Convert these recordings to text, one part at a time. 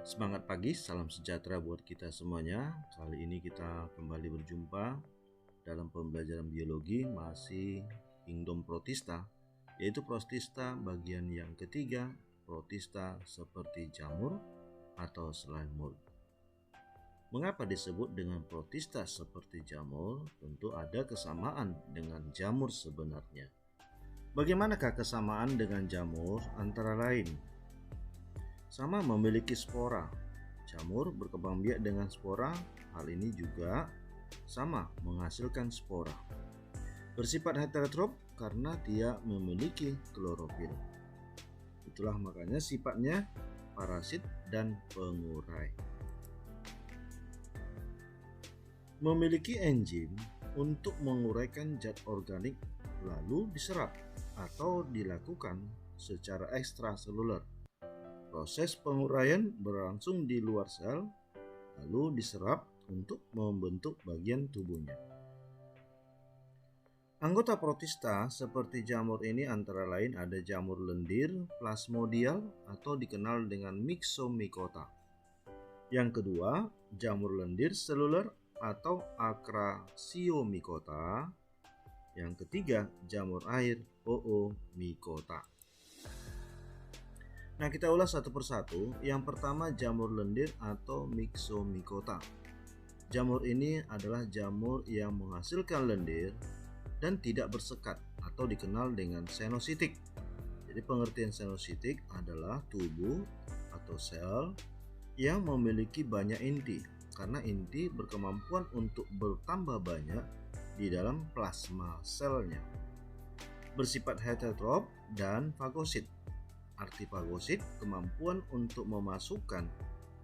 Semangat pagi, salam sejahtera buat kita semuanya. Kali ini kita kembali berjumpa dalam pembelajaran biologi masih Kingdom Protista, yaitu Protista bagian yang ketiga, Protista seperti jamur atau slime mold. Mengapa disebut dengan Protista seperti jamur? Tentu ada kesamaan dengan jamur sebenarnya. Bagaimanakah kesamaan dengan jamur? Antara lain, sama memiliki spora. Jamur berkembang biak dengan spora, hal ini juga sama menghasilkan spora. Bersifat heterotrof karena dia memiliki klorofil. Itulah makanya sifatnya parasit dan pengurai. Memiliki enzim untuk menguraikan zat organik lalu diserap atau dilakukan secara ekstraseluler. Proses penguraian berlangsung di luar sel, lalu diserap untuk membentuk bagian tubuhnya. Anggota protista seperti jamur ini antara lain ada jamur lendir, plasmodial atau dikenal dengan myxomycota. Yang kedua, jamur lendir seluler atau acrasiomycota. Yang ketiga, jamur air, oomycota. Nah, kita ulas satu persatu. Yang pertama, jamur lendir atau myxomycota. Jamur ini adalah jamur yang menghasilkan lendir dan tidak bersekat atau dikenal dengan senositik. Jadi pengertian senositik adalah tubuh atau sel yang memiliki banyak inti, karena inti berkemampuan untuk bertambah banyak di dalam plasma selnya. Bersifat heterotrof dan fagosit. Arti fagosit kemampuan untuk memasukkan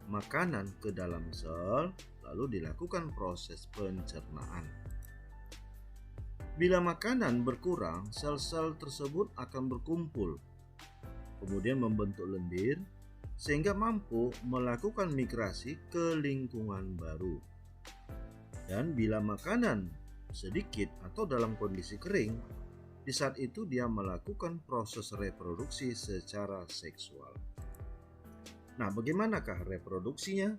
makanan ke dalam sel lalu dilakukan proses pencernaan. Bila makanan berkurang, sel-sel tersebut akan berkumpul, kemudian membentuk lendir sehingga mampu melakukan migrasi ke lingkungan baru. Dan bila makanan sedikit atau dalam kondisi kering, di saat itu dia melakukan proses reproduksi secara seksual. Nah, bagaimanakah reproduksinya?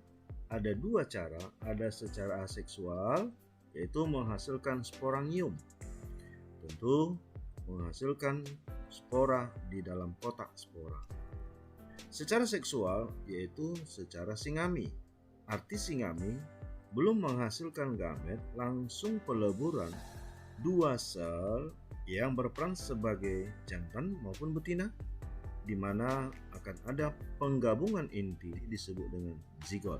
Ada dua cara, ada secara aseksual, yaitu menghasilkan sporangium. Tentu menghasilkan spora di dalam kotak spora. Secara seksual, yaitu secara singami. Arti singami belum menghasilkan gamet, langsung peleburan dua sel yang berperan sebagai jantan maupun betina, di mana akan ada penggabungan inti disebut dengan zigot.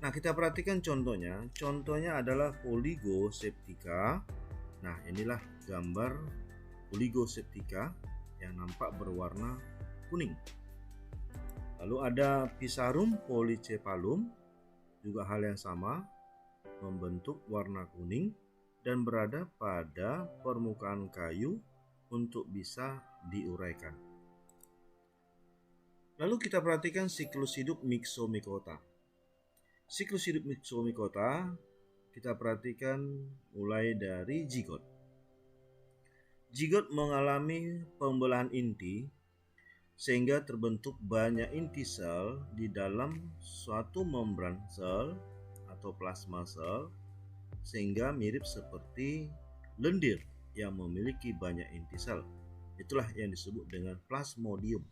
Nah, kita perhatikan contohnya. Contohnya adalah Oligoseptica. Nah, inilah gambar Oligoseptica yang nampak berwarna kuning. Lalu ada Physarum polycephalum, juga hal yang sama, membentuk warna kuning dan berada pada permukaan kayu untuk bisa diuraikan. Lalu kita perhatikan siklus hidup myxomycota. Siklus hidup myxomycota kita perhatikan mulai dari zigot. Zigot mengalami pembelahan inti sehingga terbentuk banyak inti sel di dalam suatu membran sel atau plasma sel, sehingga mirip seperti lendir yang memiliki banyak inti sel. Itulah yang disebut dengan plasmodium.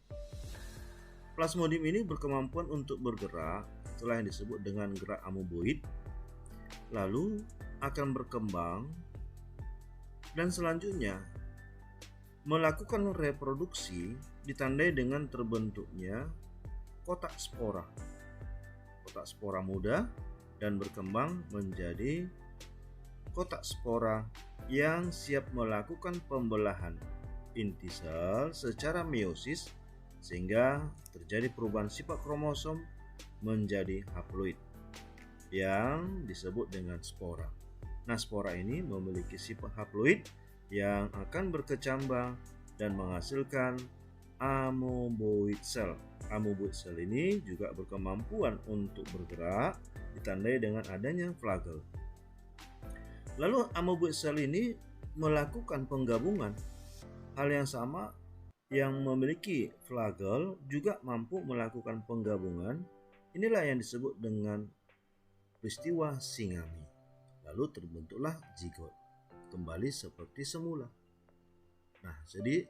Plasmodium ini berkemampuan untuk bergerak, itulah yang disebut dengan gerak amoeboid, lalu akan berkembang dan selanjutnya melakukan reproduksi ditandai dengan terbentuknya kotak spora. Kotak spora muda dan berkembang menjadi kotak spora yang siap melakukan pembelahan inti sel secara meiosis sehingga terjadi perubahan sifat kromosom menjadi haploid yang disebut dengan spora. Nah, spora ini memiliki sifat haploid yang akan berkecambah dan menghasilkan amoeboid cell. Amoeboid cell ini juga berkemampuan untuk bergerak ditandai dengan adanya flagel. Lalu amoeboid cell ini melakukan penggabungan. Hal yang sama yang memiliki flagel juga mampu melakukan penggabungan. Inilah yang disebut dengan peristiwa singami. Lalu terbentuklah zigot, kembali seperti semula. Nah, jadi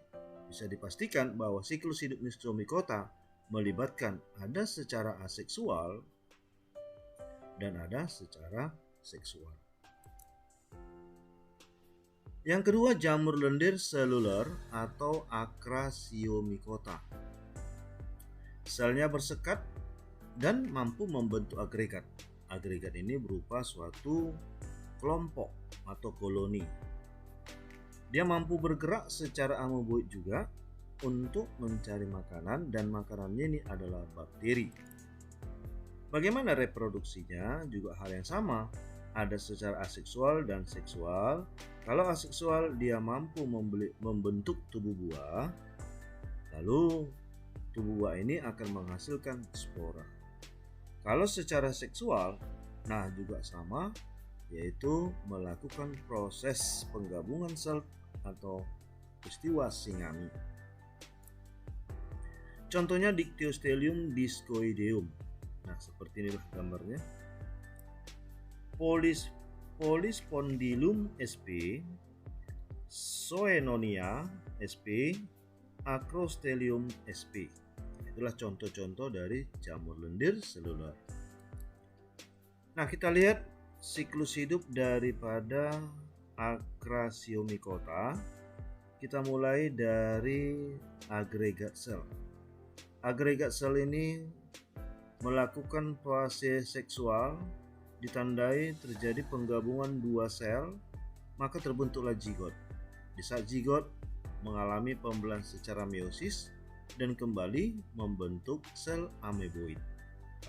bisa dipastikan bahwa siklus hidup Myxomicota melibatkan ada secara aseksual dan ada secara seksual. Yang kedua, jamur lendir seluler atau Acrasiomycota. Selnya bersekat dan mampu membentuk agregat. Agregat ini berupa suatu kelompok atau koloni. Dia mampu bergerak secara amoeboid juga untuk mencari makanan, dan makanannya ini adalah bakteri. Bagaimana reproduksinya? Juga hal yang sama. Ada secara aseksual dan seksual. Kalau aseksual, dia mampu membentuk tubuh buah. Lalu tubuh buah ini akan menghasilkan spora. Kalau secara seksual, nah juga sama, yaitu melakukan proses penggabungan sel atau peristiwa singami. Contohnya Dictyostelium discoideum. Nah, seperti inilah gambarnya. Polyspondylum sp, Soenonia sp, Acrostelium sp. Itulah contoh-contoh dari jamur lendir seluler. Nah, kita lihat siklus hidup daripada Acrasiomycota. Kita mulai dari agregat sel. Agregat sel ini melakukan fase seksual, ditandai terjadi penggabungan dua sel, maka terbentuklah zigot. Di saat zigot mengalami pembelahan secara meiosis dan kembali membentuk sel ameboid,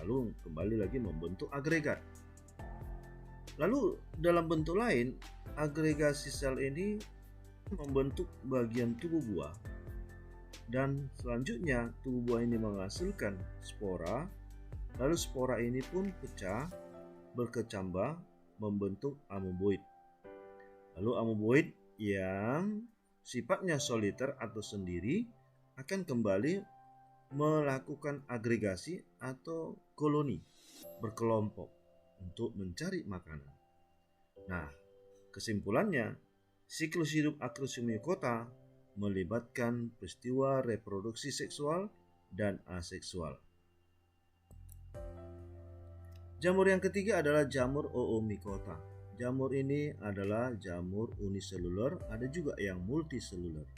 lalu kembali lagi membentuk agregat. Lalu dalam bentuk lain, agregasi sel ini membentuk bagian tubuh buah, dan selanjutnya tubuh buah ini menghasilkan spora. Lalu spora ini pun pecah, berkecambah, membentuk ameboid. Lalu ameboid yang sifatnya soliter atau sendiri akan kembali melakukan agregasi atau koloni berkelompok untuk mencari makanan. Nah, kesimpulannya, siklus hidup Acrasiomycota melibatkan peristiwa reproduksi seksual dan aseksual. Jamur yang ketiga adalah jamur Oomycota. Jamur ini adalah jamur uniseluler, ada juga yang multiseluler,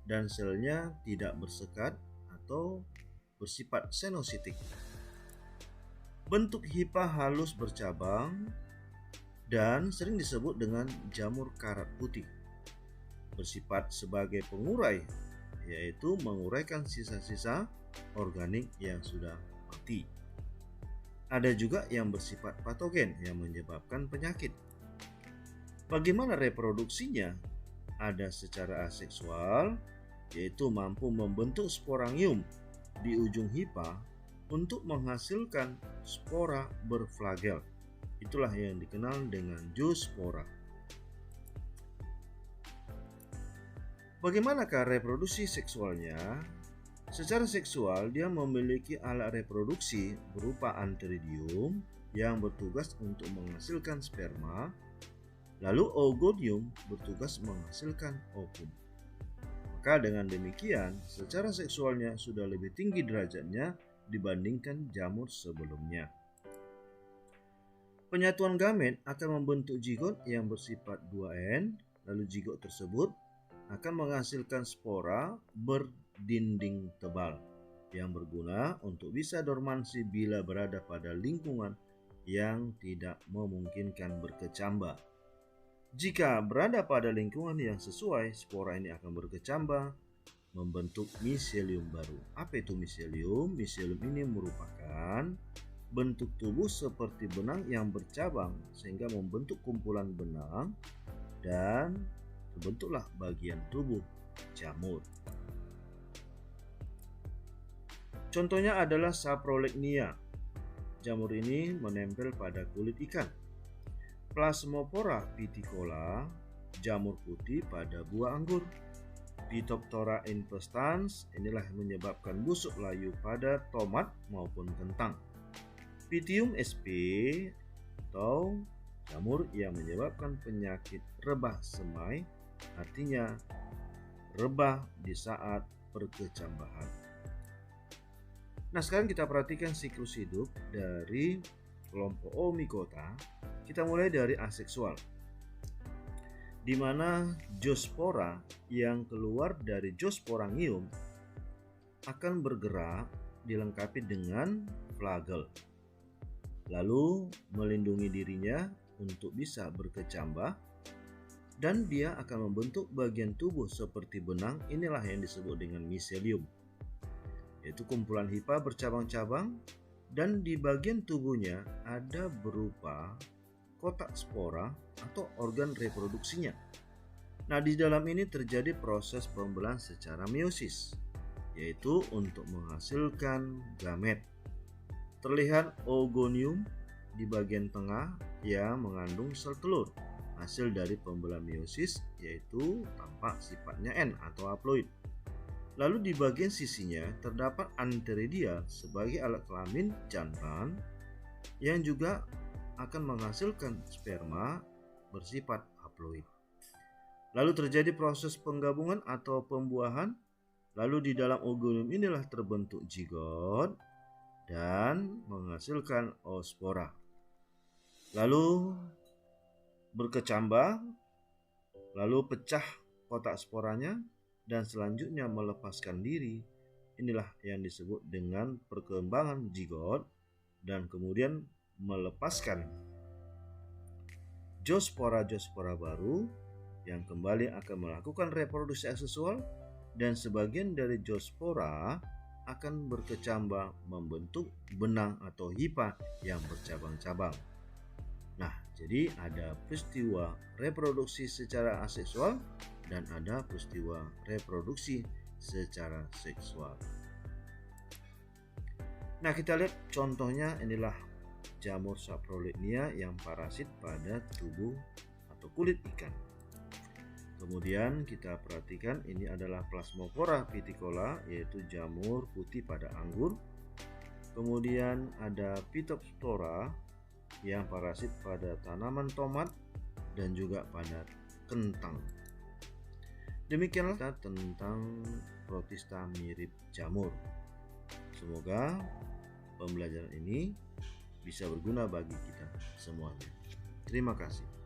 dan selnya tidak bersekat atau bersifat senositik. Bentuk hipa halus bercabang dan sering disebut dengan jamur karat putih. Bersifat sebagai pengurai, yaitu menguraikan sisa-sisa organik yang sudah mati. Ada juga yang bersifat patogen yang menyebabkan penyakit. Bagaimana reproduksinya? Ada secara aseksual, yaitu mampu membentuk sporangium di ujung hipa untuk menghasilkan spora berflagel. Itulah yang dikenal dengan zoospora. Bagaimanakah reproduksi seksualnya? Secara seksual, dia memiliki alat reproduksi berupa antheridium yang bertugas untuk menghasilkan sperma, lalu oogonium bertugas menghasilkan ovum. Maka dengan demikian, secara seksualnya sudah lebih tinggi derajatnya dibandingkan jamur sebelumnya. Penyatuan gamet akan membentuk zigot yang bersifat 2N, lalu zigot tersebut akan menghasilkan spora berdinding tebal yang berguna untuk bisa dormansi bila berada pada lingkungan yang tidak memungkinkan berkecambah. Jika berada pada lingkungan yang sesuai, spora ini akan berkecambah membentuk miselium baru. Apa itu miselium? Miselium ini merupakan bentuk tubuh seperti benang yang bercabang sehingga membentuk kumpulan benang dan terbentuklah bagian tubuh jamur. Contohnya adalah Saprolegnia. Jamur ini menempel pada kulit ikan. Plasmopora piticola, jamur putih pada buah anggur. Phytophthora infestans inilah yang menyebabkan busuk layu pada tomat maupun kentang. Pythium sp atau jamur yang menyebabkan penyakit rebah semai, artinya rebah di saat perkecambahan. Nah, sekarang kita perhatikan siklus hidup dari kelompok Oomycota. Kita mulai dari aseksual, di mana zoospora yang keluar dari zoosporangium akan bergerak dilengkapi dengan flagel, lalu melindungi dirinya untuk bisa berkecambah, dan dia akan membentuk bagian tubuh seperti benang. Inilah yang disebut dengan miselium, yaitu kumpulan hifa bercabang-cabang, dan di bagian tubuhnya ada berupa kotak spora atau organ reproduksinya. Nah, di dalam ini terjadi proses pembelahan secara meiosis, yaitu untuk menghasilkan gamet. Terlihat oogonium di bagian tengah yang mengandung sel telur. Hasil dari pembelahan meiosis yaitu tampak sifatnya N atau haploid. Lalu di bagian sisinya terdapat antheridia sebagai alat kelamin jantan yang juga akan menghasilkan sperma bersifat haploid. Lalu terjadi proses penggabungan atau pembuahan. Lalu di dalam oogonium inilah terbentuk zigot dan menghasilkan oospora. Lalu berkecambah, lalu pecah kotak sporanya dan selanjutnya melepaskan diri. Inilah yang disebut dengan perkembangan zigot dan kemudian melepaskan zoospora baru yang kembali akan melakukan reproduksi aseksual, dan sebagian dari zoospora akan berkecambah membentuk benang atau hifa yang bercabang-cabang. Nah, jadi ada peristiwa reproduksi secara aseksual dan ada peristiwa reproduksi secara seksual. Nah, kita lihat contohnya. Inilah jamur Saprolegnia yang parasit pada tubuh atau kulit ikan. Kemudian kita perhatikan ini adalah Plasmopora viticola, yaitu jamur putih pada anggur. Kemudian ada Phytophthora yang parasit pada tanaman tomat dan juga pada kentang. Demikianlah tentang Protista mirip jamur. Semoga pembelajaran ini bisa berguna bagi kita semuanya. Terima kasih.